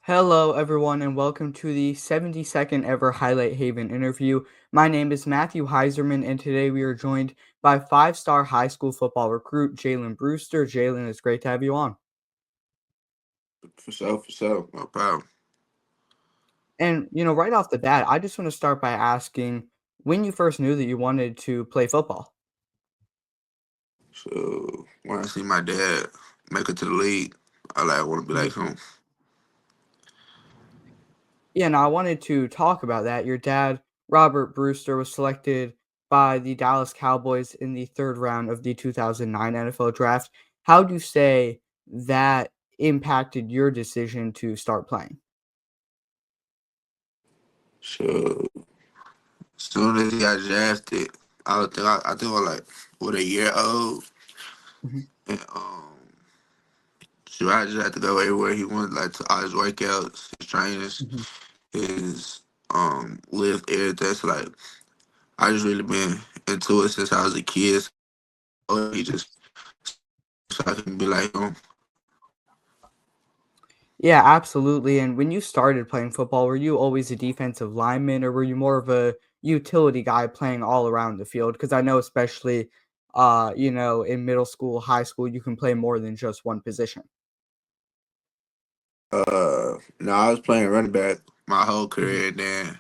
Hello, everyone, and welcome to the 72nd ever Highlight Haven interview. My name is Matthew Heiserman, and today we are joined by five-star high school football recruit Jalen Brewster. Jalen, it's great to have you on. For sure. No problem. And right off the bat, I just want to start by asking when you first knew that you wanted to play football. So when I see my dad make it to the league, I want to be Mhm. like him. Yeah, and I wanted to talk about that. Your dad, Robert Brewster, was selected by the Dallas Cowboys in the third round of the 2009 NFL Draft. How do you say that impacted your decision to start playing? So as soon as he got drafted, I think I was like what a year old, Mhm, and so I just had to go everywhere he wanted, like to all his workouts, his trainings, mhm. his lift, everything. So like I just really been into it since I was a kid. So he just so I can be like him. Yeah, absolutely. And when you started playing football, were you always a defensive lineman or were you more of a utility guy playing all around the field? Because I know especially in middle school, high school, you can play more than just one position. No, I was playing running back my whole Mhm. career, and then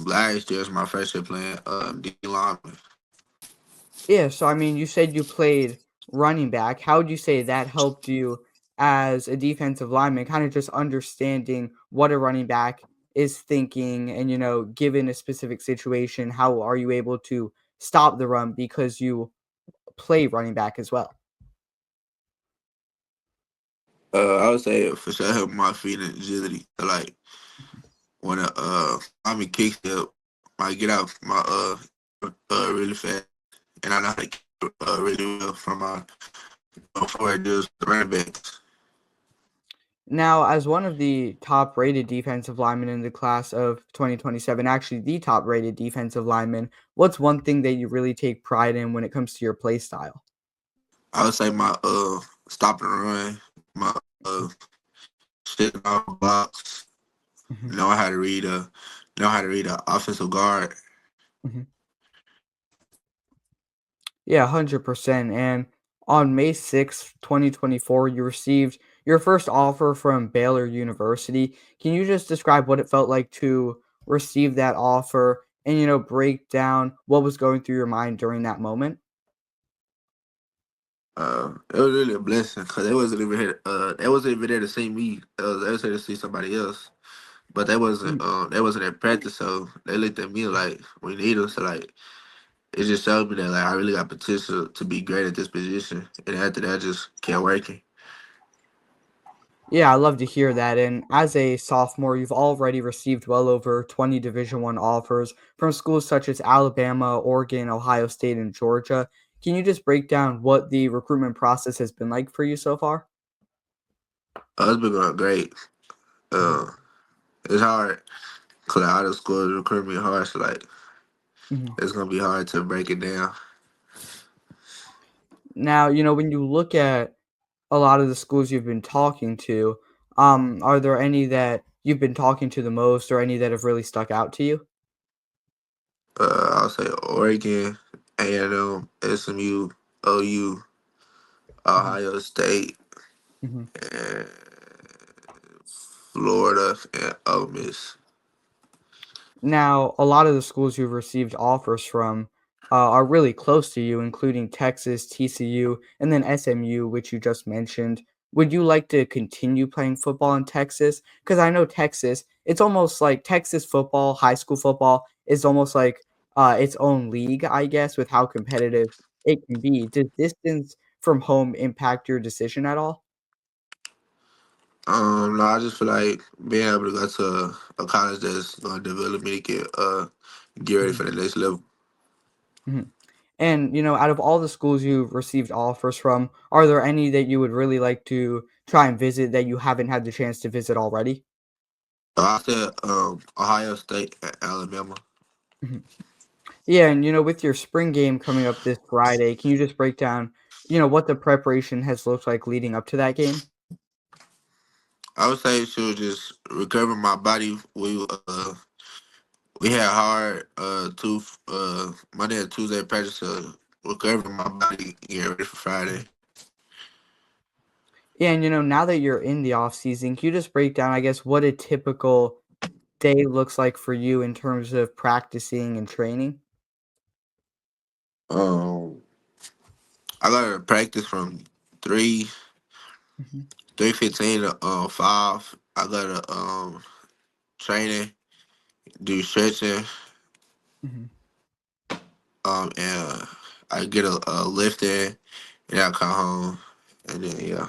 last year was my first year playing D lineman. Yeah, so I mean, you said you played running back. How would you say that helped you as a defensive lineman, kind of just understanding what a running back is thinking and given a specific situation, how are you able to stop the run because you play running back as well? I would say for sure helped my feet and agility. So, like when I'm in kick step, I get out my really fast, and I know how to kick really well from my before I do the running backs. Now, as one of the top rated defensive linemen in the class of 2027, actually the top rated defensive lineman, what's one thing that you really take pride in when it comes to your play style? I would say my stop and run, my shit off blocks, Mhm, know how to read a offensive guard. mhm. Yeah, 100%. And on May 6th, 2024, you received your first offer from Baylor University. Can you just describe what it felt like to receive that offer and break down what was going through your mind during that moment? It was really a blessing because they wasn't even here. They wasn't even there to see me. They was here to see somebody else. But Mhm. they wasn't at practice, so they looked at me like we need us. So like it just showed me that like I really got potential to be great at this position. And after that, I just kept working. Yeah, I love to hear that. And as a sophomore, you've already received well over 20 Division I offers from schools such as Alabama, Oregon, Ohio State, and Georgia. Can you just break down what the recruitment process has been like for you so far? It's been going great. Mhm, Uh, it's hard because all the schools recruit me hard. So like mhm. it's gonna be hard to break it down. Now, when you look at a lot of the schools you've been talking to, are there any that you've been talking to the most or any that have really stuck out to you? I'll say Oregon, A&M, SMU, OU, Mhm, Ohio State, mhm. and Florida, and Ole Miss. Now, a lot of the schools you've received offers from are really close to you, including Texas, TCU, and then SMU, which you just mentioned. Would you like to continue playing football in Texas? Because I know Texas, it's almost like Texas football, high school football is almost like its own league, I guess, with how competitive it can be. Does distance from home impact your decision at all? No, I just feel like being able to go to a college that's gonna develop me to get ready Mhm, for the next level. mhm. And out of all the schools you've received offers from, are there any that you would really like to try and visit that you haven't had the chance to visit already? So I said Ohio State and Alabama. Mhm. Yeah, and with your spring game coming up this Friday, can you just break down what the preparation has looked like leading up to that game? I would say to just recover my body. We had hard Monday and Tuesday practice to recover my body, get ready for Friday. Yeah, and now that you're in the off season, can you just break down, I guess, what a typical day looks like for you in terms of practicing and training? Um, I gotta practice from three 3:15 to 5. I gotta training, do stretching, Mhm. and I get a lift in, and I come home, and then yeah.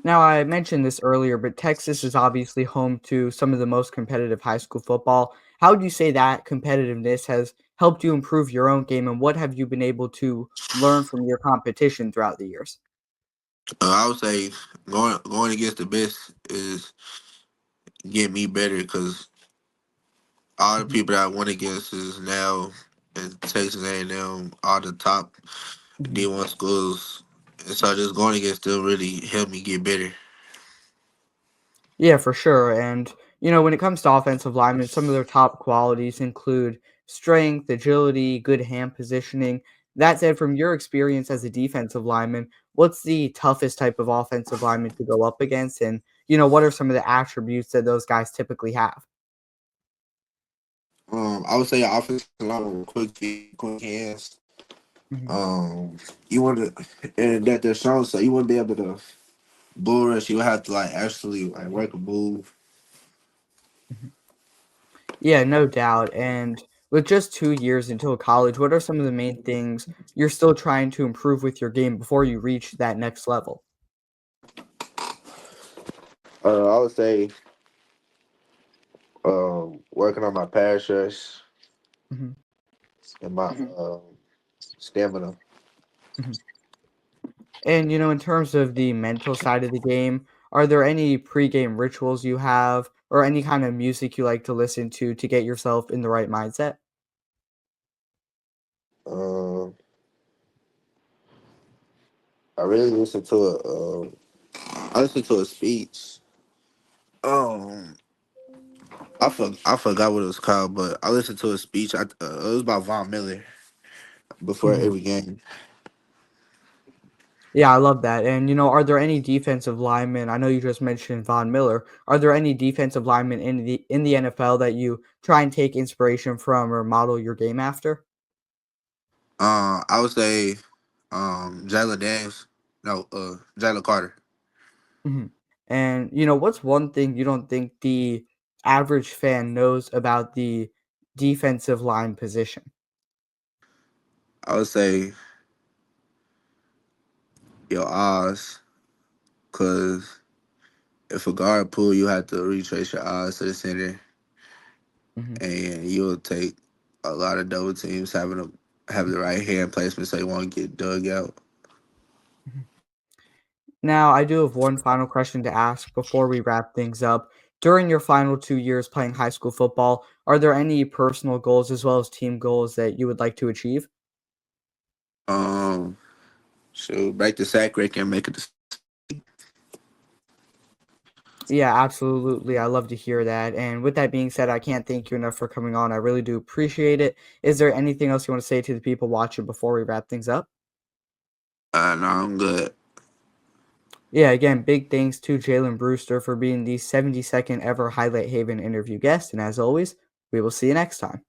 Now, I mentioned this earlier, but Texas is obviously home to some of the most competitive high school football. How would you say that competitiveness has helped you improve your own game, and what have you been able to learn from your competition throughout the years? I would say going against the best is getting me better because all the Mhm, people that I went against is now in Texas A&M, all the top mhm. D1 schools, and so just going against them really helped me get better. Yeah, for sure. And, when it comes to offensive linemen, some of their top qualities include strength, agility, good hand positioning. That said, from your experience as a defensive lineman, what's the toughest type of offensive lineman to go up against? And, what are some of the attributes that those guys typically have? I would say offensive line with quick feet, quick hands. Mhm, Um, you want to, and that they're strong, so you wouldn't be able to bull rush. You would have to like actually like work a move. mhm. Yeah, no doubt. And with just 2 years until college, what are some of the main things you're still trying to improve with your game before you reach that next level? I would say working on my pass rush Mhm, and my stamina. mhm. And, in terms of the mental side of the game, are there any pregame rituals you have or any kind of music you like to listen to get yourself in the right mindset? Um, I really listen to I listen to a speech. Um, I forgot what it was called, but I listened to a speech. It was about Von Miller before Mhm. every game. Yeah, I love that. And, are there any defensive linemen? I know you just mentioned Von Miller. Are there any defensive linemen in the NFL that you try and take inspiration from or model your game after? I would say Jalen Daniels. No, Jalen Carter. Mhm. And, what's one thing you don't think the average fan knows about the defensive line position? I would say your eyes, cause if a guard pull, you have to retrace your eyes to the center, Mhm. and you'll take a lot of double teams having to have the right hand placement so you won't get dug out. Mhm. Now, I do have one final question to ask before we wrap things up. During your final 2 years playing high school football, are there any personal goals as well as team goals that you would like to achieve? Um, so break the sack record and make it. Yeah, absolutely. I love to hear that. And with that being said, I can't thank you enough for coming on. I really do appreciate it. Is there anything else you want to say to the people watching before we wrap things up? No, I'm good. Yeah, again, big thanks to Jalen Brewster for being the 72nd ever Highlight Haven interview guest. And as always, we will see you next time.